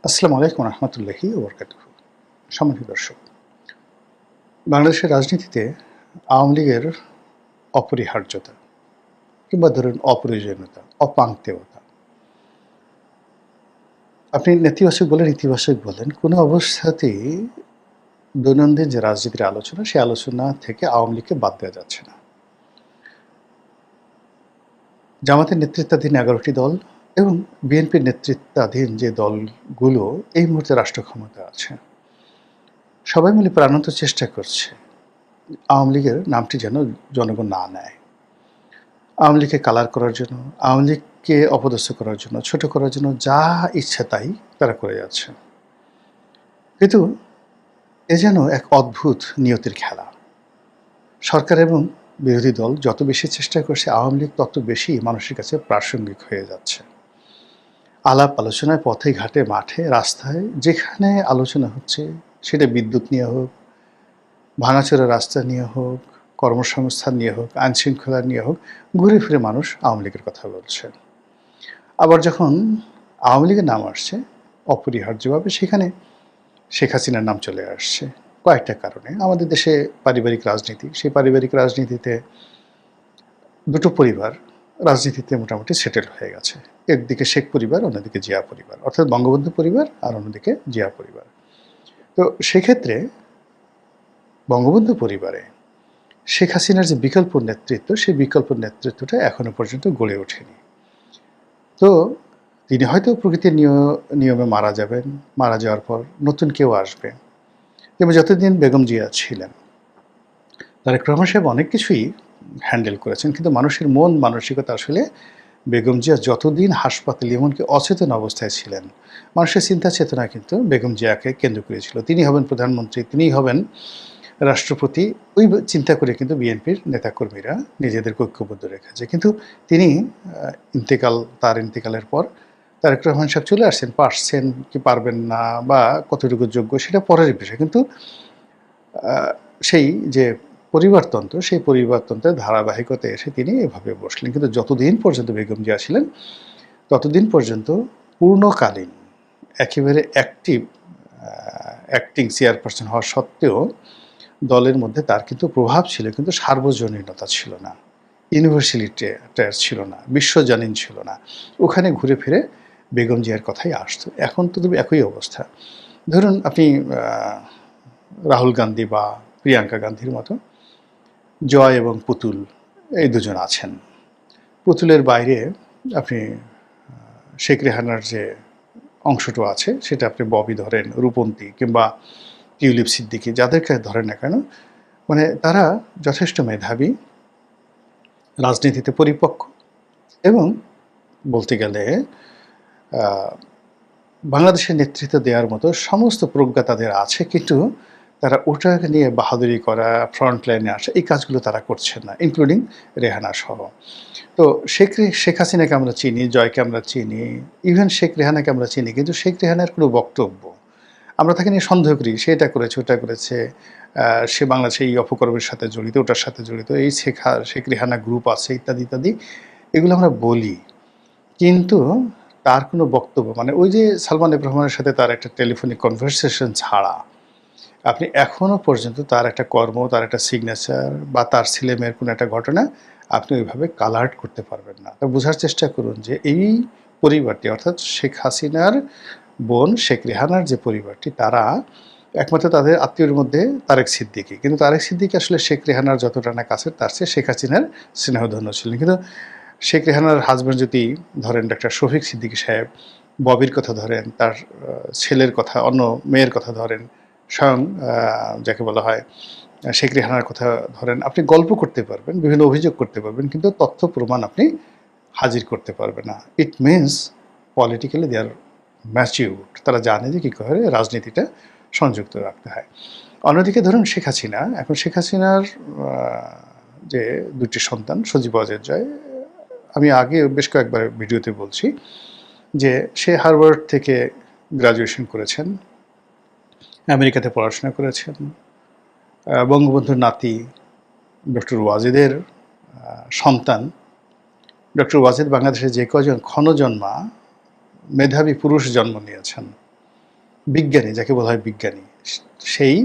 আসসালামু আলাইকুম রহমতুল্লাহি ওবরকাতুহু। সম্মানিত দর্শক, বাংলাদেশের রাজনীতিতে আওয়ামী লীগের অপরিহার্যতা কিংবা ধরুন অপ্রয়োজনীয়তা, অপাংক্তেয়তা, আপনি নেতিবাচক বলেন, ইতিবাচক বলেন, কোনো অবস্থাতেই দৈনন্দিন যে রাজনীতির আলোচনা, সেই আলোচনা থেকে আওয়ামী লীগকে বাদ দেওয়া যাচ্ছে না। জামাতের নেতৃত্বাধীন ১১টি দল এবং বিএনপির নেতৃত্বাধীন যে দলগুলো এই মুহূর্তে রাষ্ট্র ক্ষমতায় আছে, সবাই মিলে প্রাণান্ত চেষ্টা করছে আওয়ামী লীগের নামটি যেন জনগণ না নেয়। আওয়ামী লীগকে কালার করার জন্য, আওয়ামী লীগকে অপদস্থ করার জন্য, ছোট করার জন্য যা ইচ্ছা তাই তারা করে যাচ্ছে। কিন্তু এ যেন এক অদ্ভুত নিয়তির খেলা। সরকার এবং বিরোধী দল যত বেশি চেষ্টা করছে, আওয়ামী লীগ তত বেশি মানুষের কাছে প্রাসঙ্গিক হয়ে যাচ্ছে। আলাপ আলোচনায় পথে ঘাটে মাঠে রাস্তায় যেখানে আলোচনা হচ্ছে, সেটা বিদ্যুৎ নিয়ে হোক, ভাঙাচোরা রাস্তা নিয়ে হোক, কর্মসংস্থান নিয়ে হোক, আইনশৃঙ্খলা নিয়ে হোক, ঘুরে ফিরে মানুষ আওয়ামী লীগের কথা বলছে। আবার যখন আওয়ামী লীগের নাম আসছে অপরিহার্যভাবে, সেখানে শেখ হাসিনার নাম চলে আসছে কয়েকটা কারণে। আমাদের দেশে পারিবারিক রাজনীতি, সেই পারিবারিক রাজনীতিতে দুটো পরিবার রাজনীতিতে মোটামুটি সেটেল হয়ে গেছে। একদিকে শেখ পরিবার, অন্যদিকে জিয়া পরিবার, অর্থাৎ বঙ্গবন্ধু পরিবার, আর অন্যদিকে জিয়া পরিবার। তো সেক্ষেত্রে বঙ্গবন্ধু পরিবারে শেখ হাসিনার যে বিকল্প নেতৃত্ব, সেই বিকল্প নেতৃত্বটা এখনো পর্যন্ত গড়ে ওঠেনি। তো তিনি হয়তো প্রকৃতির নিয়মে মারা যাবেন, মারা যাওয়ার পর নতুন কেউ আসবে। যেমন যতদিন বেগম জিয়া ছিলেন, তারেক রহমান সাহেব অনেক কিছুই হ্যান্ডেল করেছেন, কিন্তু মানুষের মন মানসিকতা আসলে বেগম জিয়া যতদিন হাসপাতালে এমনকি অচেতন অবস্থায় ছিলেন, মানুষের চিন্তা চেতনা কিন্তু বেগম জিয়াকে কেন্দ্র করেছিল। তিনি হবেন প্রধানমন্ত্রী, তিনিই হবেন রাষ্ট্রপতি, ওই চিন্তা করে কিন্তু বিএনপির নেতাকর্মীরা নিজেদেরকে ঐক্যবদ্ধ রেখেছে। কিন্তু তিনি তার ইন্তেকালের পর তারেক রহমান সাহেব চলে আসছেন, পারছেন কি পারবেন না বা কতটুকু যোগ্য সেটা পরের বিষয়। কিন্তু সেই যে পরিবারতন্ত্র, সেই পরিবারতন্ত্রের ধারাবাহিকতায় এসে তিনি এভাবে বসলেন। কিন্তু যতদিন পর্যন্ত বেগম জিয়া ছিলেন, ততদিন পর্যন্ত পূর্ণকালীন একেবারে অ্যাক্টিং চেয়ারপারসন হওয়া সত্ত্বেও দলের মধ্যে তার কিন্তু প্রভাব ছিল, কিন্তু সার্বজনীনতা ছিল না, ইউনিভার্সালিটার ছিল না, বিশ্বজনীন ছিল না। ওখানে ঘুরে ফিরে বেগম জিয়ার কথাই আসতো। এখন তো একই অবস্থা। ধরুন আপনি রাহুল গান্ধী বা প্রিয়াঙ্কা গান্ধীর মতো জয় এবং পুতুল, এই দুজন আছেন। পুতুলের বাইরে আপনি শেখ রেহানার যে অংশটা আছে, সেটা আপনি ববি ধরেন, রূপন্তী কিংবা টিউলিপ সিদ্দিকী, যাদেরকে ধরেন না কেন, মানে তারা যথেষ্ট মেধাবী, রাজনীতিতে পরিপক্ক এবং বলতে গেলে বাংলাদেশের নেতৃত্ব দেওয়ার মতো সমস্ত প্রজ্ঞা তাদের আছে, কিন্তু তারা ওটাকে নিয়ে বাহাদুরি করা, ফ্রন্ট লাইনে আসা, এই কাজগুলো তারা করছেন না, ইনক্লুডিং রেহানা সহ। তো শেখ হাসিনাকে আমরা চিনি, জয়কে আমরা চিনি, ইভেন শেখ রেহানাকে আমরা চিনি, কিন্তু শেখ রেহানার কোনো বক্তব্য আমরা তাকে নিয়ে সন্দেহ করি, সে এটা করেছে, ওটা করেছে, সে বাংলাদেশে এই অপকর্মের সাথে জড়িত, ওটার সাথে জড়িত, এই শেখ রেহানা গ্রুপ আছে, ইত্যাদি ইত্যাদি, এগুলো আমরা বলি। কিন্তু তার কোনো বক্তব্য, মানে ওই যে সালমান এফ রহমানের সাথে তার একটা টেলিফোনিক কনভারসেশন ছাড়া আপনি এখনও পর্যন্ত তার একটা কর্ম, তার একটা সিগনেচার বা তার ছেলেমেয়ের কোনো একটা ঘটনা আপনি ওইভাবে কালার্ট করতে পারবেন না। তা বোঝার চেষ্টা করুন যে এই পরিবারটি, অর্থাৎ শেখ হাসিনার বোন শেখ রেহানার যে পরিবারটি, তারা একমাত্র তাদের আত্মীয়র মধ্যে তারেক সিদ্দিকী, কিন্তু তারেক সিদ্দিকী আসলে শেখ রেহানার যতটা না কাছে, তার চেয়ে শেখ হাসিনার স্নেহধন্য ছিলেন। কিন্তু শেখ রেহানার হাজব্যান্ড যদি ধরেন ডাক্তার শফিক সিদ্দিকী সাহেব, ববির কথা ধরেন, তার ছেলের কথা, অন্য মেয়ের কথা ধরেন, স্বয়ং যাকে বলা হয় শেখ রেহানার কথা ধরেন, আপনি গল্প করতে পারবেন, বিভিন্ন অভিযোগ করতে পারবেন, কিন্তু তথ্য প্রমাণ আপনি হাজির করতে পারবেন না। It means politically they are matured, তারা জানে যে কী করে রাজনীতিটা সংযুক্ত রাখতে হয়। অন্যদিকে ধরুন শেখ হাসিনা, এখন শেখ হাসিনার যে দুটি সন্তান, সজীব ওয়াজেদ জয়, আমি আগে বেশ কয়েকবার ভিডিওতে বলছি যে সে হার্ভার্ড থেকে গ্রাজুয়েশন করেছেন, আমেরিকাতে পড়াশোনা করেছেন, বঙ্গবন্ধুর নাতি ডক্টর ওয়াজেদের সন্তান। ডক্টর ওয়াজেদ বাংলাদেশে যে কজন ক্ষণজন্মা মেধাবী পুরুষ জন্ম নিয়েছেন, বিজ্ঞানী, যাকে বলা হয় বিজ্ঞানী, সেই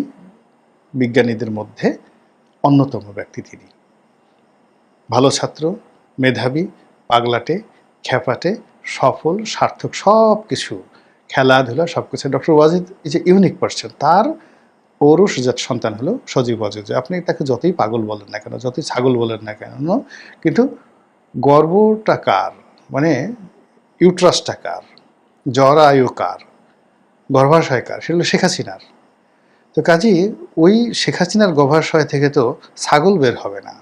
বিজ্ঞানীদের মধ্যে অন্যতম ব্যক্তি তিনি। ভালো ছাত্র, মেধাবী, পাগলাটে, খ্যাপাটে, সফল, সার্থক, সব কিছু, খেলাধুলা সব কিছু। Doctor Wazed is a unique person. তার পৌরুষজাত সন্তান হলো সজীব ওয়াজেদ। আপনি তাকে যতই পাগল বলেন না কেন, যতই ছাগল বলেন না কেন, কিন্তু গর্বটা কার, মানে ইউট্রাসটা কার, জরায়ু কার, গর্ভাশয় কার, সেগুলো শেখ হাসিনার। তো কাজেই ওই শেখ হাসিনার গর্ভাশয় থেকে তো ছাগল বের হবে না,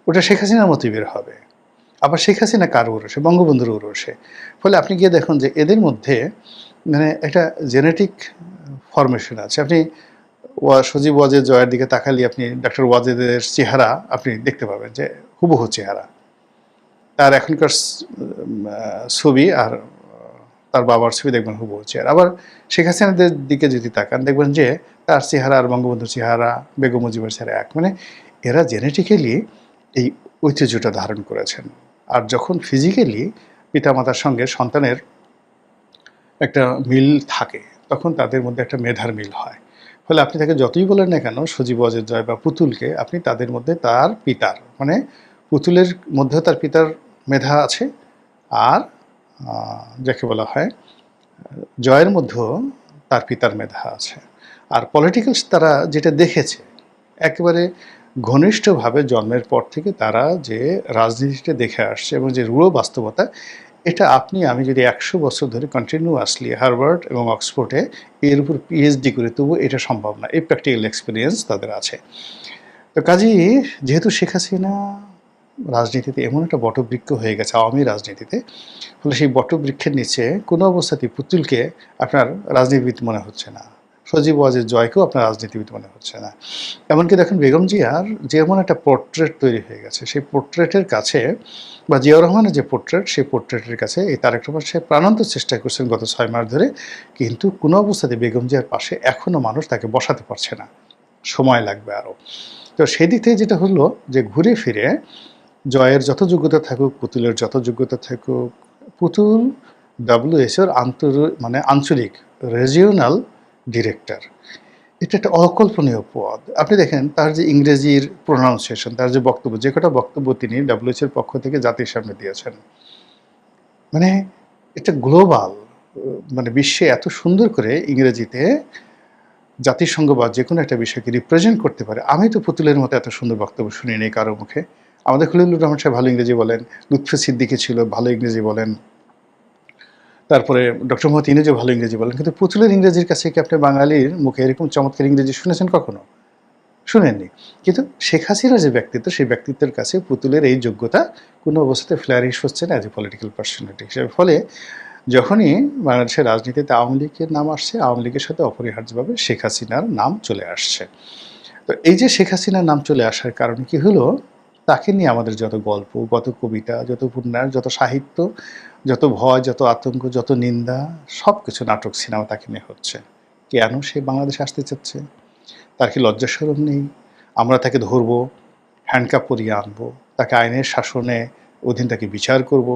ওটা শেখ হাসিনার মতোই বের হবে। আবার শেখ হাসিনা কার উরসে? বঙ্গবন্ধুর উরসে। ফলে আপনি গিয়ে দেখুন যে এদের মধ্যে মানে একটা জেনেটিক ফরমেশন আছে। আপনি সজীব ওয়াজেদ জয়ের দিকে তাকালে আপনি ডক্টর ওয়াজেদের চেহারা আপনি দেখতে পাবেন যে হুবহু চেহারা। তার এখনকার ছবি আর তার বাবার ছবি দেখবেন হুবহু চেহারা। আবার শেখ হাসিনাদের দিকে যদি তাকান দেখবেন যে তার চেহারা আর বঙ্গবন্ধুর চেহারা, বেগম মুজিবের চেহারা এক। মানে এরা জেনেটিক্যালি এই ঐতিহ্যটা ধারণ করেছেন। আর যখন ফিজিক্যালি পিতামাতার সঙ্গে সন্তানের একটা মিল থাকে, তখন তাদের মধ্যে একটা মেধার মিল হয়। ফলে আপনি তাকে যতই বলেন না কেন সজীব ওয়াজেদ জয় বা পুতুলকে, আপনি তাদের মধ্যে তার পিতার, মানে পুতুলের মধ্যেও তার পিতার মেধা আছে, আর যাকে বলা হয় জয়ের মধ্যেও তার পিতার মেধা আছে। আর পলিটিক্যালস তারা যেটা দেখেছে একেবারে ঘনিষ্ঠভাবে জন্মের পর থেকে, তারা যে রাজনীতিটা দেখে আসছে এবং যে রূঢ় বাস্তবতা, এটা আপনি আমি যদি 100 বছর ধরে কন্টিনিউয়াসলি হার্ভার্ড এবং অক্সফোর্ডে এর উপর পিএইচডি করি, তবু এটা সম্ভব না। এই প্র্যাকটিক্যাল এক্সপিরিয়েন্স তাদের আছে। তো কাজেই যেহেতু শেখ হাসিনা রাজনীতিতে এমন একটা বটবৃক্ষ হয়ে গেছে, আওয়ামী রাজনীতিতে, ফলে সেই বটবৃক্ষের নিচে কোনো অবস্থাতেই পুতুলকে আপনার রাজনীতিবিদ মনে হচ্ছে না, সজীব ওয়াজেদ জয়কেও আপনার রাজনীতিবিদ মনে হচ্ছে না। এমনকি দেখুন বেগম জিয়ার যেমন একটা পোর্ট্রেট তৈরি হয়ে গেছে, সেই পোর্ট্রেটের কাছে, বা জিয়াউর রহমানের যে পোর্ট্রেট, সেই পোর্ট্রেটের কাছে এই তারেক রহমান সাহেব প্রাণান্ত চেষ্টা করছেন গত 6 মাস ধরে, কিন্তু কোনো অবস্থাতে বেগম জিয়ার পাশে এখনও মানুষ তাকে বসাতে পারছে না, সময় লাগবে আরও। তো সেই দিক থেকে যেটা হলো যে ঘুরে ফিরে জয়ের যত যোগ্যতা থাকুক, পুতুলের যত যোগ্যতা থাকুক, পুতুল ডাব্লিউএইচওর মানে আঞ্চলিক রিজিওনাল ডিরেক্টর, এটা একটা অকল্পনীয় পদ। আপনি দেখেন তার যে ইংরেজির প্রোনাউন্সিয়েশন, তার যে বক্তব্য, যে কটা বক্তব্য তিনি ডাব্লিউএইচওর পক্ষ থেকে জাতির সামনে দিয়েছেন, মানে এটা গ্লোবাল, মানে বিশ্বে এত সুন্দর করে ইংরেজিতে জাতিসংঘ বা যে কোনো একটা বিষয়কে রিপ্রেজেন্ট করতে পারে। আমি তো পুতুলের মতো এত সুন্দর বক্তব্য শুনিনি কারো মুখে। আমাদের খলিলুর রহমান সাহেব ভালো ইংরেজি বলেন, লুৎফে সিদ্দিকী ছিল ভালো ইংরেজি বলেন, তারপরে ডক্টর মোহাম্মদ ইনুজও ভালো ইংরেজি বলেন, কিন্তু পুতুলের ইংরেজির কাছে কি আপনি বাঙালির মুখে এরকম চমৎকার ইংরেজি শুনেছেন কখনো? শুনেননি। কিন্তু শেখ হাসিনার যে ব্যক্তিত্ব, সেই ব্যক্তিত্বের কাছে পুতুলের এই যোগ্যতা কোনো অবস্থাতে ফ্লারিশ হচ্ছে না অ্যাজ এ পলিটিক্যাল পার্সোনালিটি হিসেবে। ফলে যখনই বাংলাদেশের রাজনীতিতে আওয়ামী লীগের নাম আসছে, আওয়ামী লীগের সাথে অপরিহার্যভাবে শেখ হাসিনার নাম চলে আসছে। তো এই যে শেখ হাসিনার নাম চলে আসার কারণে কি হলো, তাকে নিয়ে আমাদের যত গল্প, যত কবিতা, যত উপন্যাস, যত সাহিত্য, যত ভয়, যত আতঙ্ক, যত নিন্দা, সব কিছু নাটক সিনেমা তাকে নিয়ে হচ্ছে। কেন সে বাংলাদেশে আসতে চাচ্ছে? তার কি লজ্জা শরম নেই? আমরা তাকে ধরবো, হ্যান্ডকাপ পরিয়ে আনবো, তাকে আইনের শাসনে অধীন তাকে বিচার করব।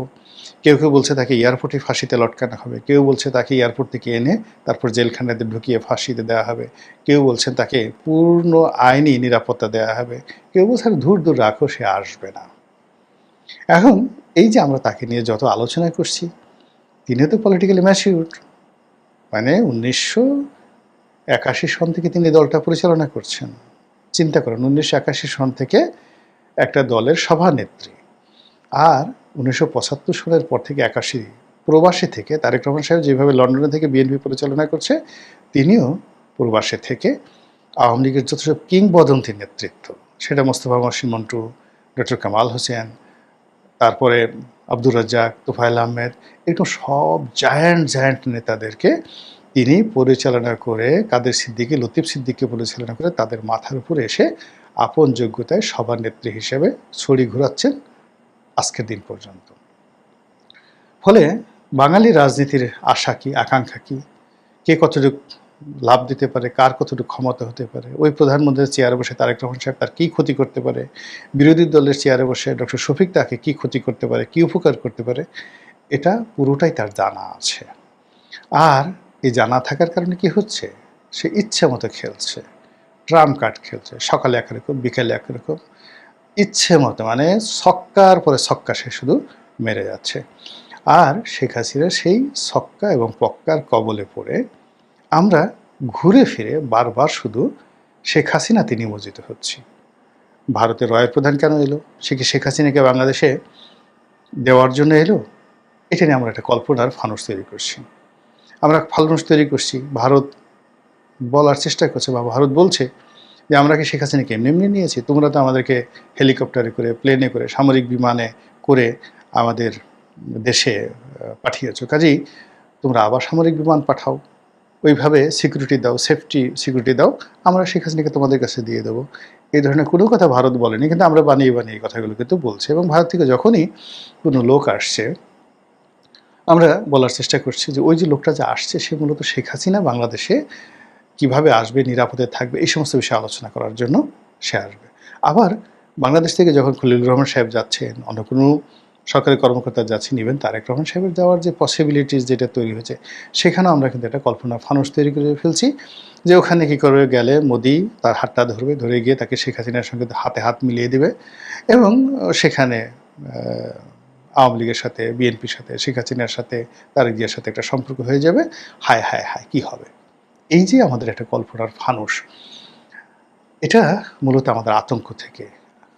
কেউ কেউ বলছে তাকে এয়ারপোর্টে ফাঁসিতে লটকানো হবে, কেউ বলছে তাকে এয়ারপোর্ট থেকে এনে তারপর জেলখানাতে ঢুকিয়ে ফাঁসিতে দেওয়া হবে, কেউ বলছেন তাকে পূর্ণ আইনি নিরাপত্তা দেওয়া হবে, কেউ বলছে দূর দূর রাখো, সে আসবে না। এখন এই যে আমরা তাকে নিয়ে যত আলোচনা করছি, তিনিও তো পলিটিক্যালি ম্যাচিউরড, মানে 1981 সন থেকে তিনি দলটা পরিচালনা করছেন। চিন্তা করেন, 1981 সন থেকে একটা দলের সভানেত্রী। আর 1975 সালের পর থেকে 81 প্রবাসী থেকে তারেক রহমান সাহেব যেভাবে লন্ডনে থেকে বিএনপি পরিচালনা করছে, তিনিও প্রবাসী থেকে আওয়ামী লীগের যত সব কিংবদন্তির নেতৃত্ব, সেটা মোস্তফা মহসিন মন্টু, ডক্টর কামাল হোসেন, তারপরে আব্দুর রাজ্জাক, তোফায়েল আহমেদ, এরকম সব জায়ান্ট নেতাদেরকে তিনি পরিচালনা করে, কাদের সিদ্দিকী, লতিফ সিদ্দিককে পরিচালনা করে তাদের মাথার উপরে এসে আপন যোগ্যতায় সভানেত্রী হিসেবে ছড়ি ঘোরাচ্ছেন আজকের দিন পর্যন্ত। ফলে বাঙালি রাজনীতির আশা কি, আকাঙ্ক্ষা কি, কে কতটুকু লাভ দিতে পারে, কার কতটুকু ক্ষমতা হতে পারে, ওই প্রধানমন্ত্রীর চেয়ারে বসে তারেক রহমান সাহেব তার কী ক্ষতি করতে পারে, বিরোধী দলের চেয়ারে বসে ডক্টর শফিক তাকে কী ক্ষতি করতে পারে, কী উপকার করতে পারে, এটা পুরোটাই তার জানা আছে। আর এই জানা থাকার কারণে কি হচ্ছে, সে ইচ্ছে মতো খেলছে, ট্রাম্প কার্ড খেলছে, সকালে একরকম বিকেলে একরকম, ইচ্ছে মতো, মানে ছক্কার পরে ছক্কা সে শুধু মেরে যাচ্ছে। আর শেখ হাসিনা সেই ছক্কা এবং পক্কার কবলে পড়ে আমরা ঘুরে ফিরে বারবার শুধু শেখ হাসিনাতে নিমজ্জিত হচ্ছি। ভারতের রয়ের প্রধান কেন এলো? সে কি শেখ হাসিনাকে বাংলাদেশে দেওয়ার জন্য এলো? এটা নিয়ে আমরা একটা কল্পনার ফানুস তৈরি করছি। আমরা ফানুস তৈরি করছি, ভারত বলার চেষ্টা করছে বা ভারত বলছে যে আমরা কি শেখ হাসিনাকে এমনি এমনি নিয়েছি? তোমরা তো আমাদেরকে হেলিকপ্টারে করে, প্লেনে করে, সামরিক বিমানে করে আমাদের দেশে পাঠিয়েছো, কাজেই তোমরা আবার সামরিক বিমান পাঠাও, ওইভাবে সিকিউরিটি দাও, সেফটি সিকিউরিটি দাও, আমরা শেখ হাসিনাকে তোমাদের কাছে দিয়ে দেবো। এই ধরনের কোনো কথা ভারত বলেনি, কিন্তু আমরা বানিয়ে বানিয়ে এই কথাগুলো কিন্তু বলছি। এবং ভারত থেকে যখনই কোনো লোক আসছে, আমরা বলার চেষ্টা করছি যে ওই যে লোকটা যে আসছে সে মূলত শেখ হাসিনা বাংলাদেশে কিভাবে আসবে, নিরাপদে থাকবে, এই সমস্ত বিষয়ে আলোচনা করার জন্য সে আসবে। আবার বাংলাদেশ থেকে যখন খলিলুর রহমান সাহেব যাচ্ছেন, অন্য কোনো সরকারি কর্মকর্তা যাচ্ছেন, ইভেন তারেক রহমান সাহেবের যাওয়ার যে পসিবিলিটিস যেটা তৈরি হয়েছে, সেখানেও আমরা কিন্তু একটা কল্পনার ফানুস তৈরি করে ফেলছি যে ওখানে কী করে গেলে মোদি তার হাতটা ধরবে, ধরে গিয়ে তাকে শেখ হাসিনার সঙ্গে হাতে হাত মিলিয়ে দেবে এবং সেখানে আওয়ামী লীগের সাথে, বিএনপির সাথে, শেখ হাসিনার সাথে, তারেক জিয়ার সাথে একটা সম্পর্ক হয়ে যাবে। হায় হায় হায়, কী হবে? এই যে আমাদের একটা কল্পনার ফানুস, এটা মূলত আমাদের আতঙ্ক থেকে,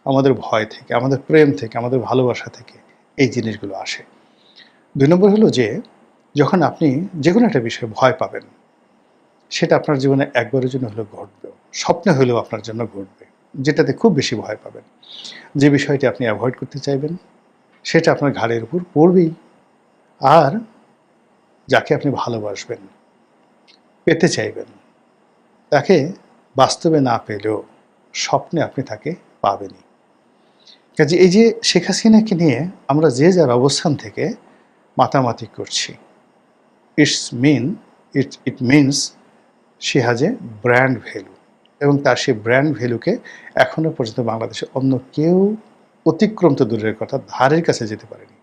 আমাদের ভয় থেকে, আমাদের প্রেম থেকে, আমাদের ভালোবাসা থেকে এই জিনিসগুলো আসে। ২ নম্বর হলো যে যখন আপনি যে কোনো একটা বিষয়ে ভয় পাবেন, সেটা আপনার জীবনে একবারের জন্য হলেও ঘটবেও, স্বপ্নে হলেও আপনার জন্য ঘটবে, যেটাতে খুব বেশি ভয় পাবেন। যে বিষয়টি আপনি অ্যাভয়েড করতে চাইবেন, সেটা আপনার ঘাড়ের উপর পড়বেই। আর যাকে আপনি ভালোবাসবেন, পেতে চাইবেন, তাকে বাস্তবে না পেলেও স্বপ্নে আপনি তাকে পাবেনই। কাজে এই যে শেখ হাসিনাকে নিয়ে আমরা যে যার অবস্থান থেকে মাতামাতি করছি, it means she has a brand value, এবং তার সেই ব্র্যান্ড ভ্যালুকে এখনও পর্যন্ত বাংলাদেশে অন্য কেউ অতিক্রম তো দূরের কথা, ধারের কাছে যেতে পারেনি।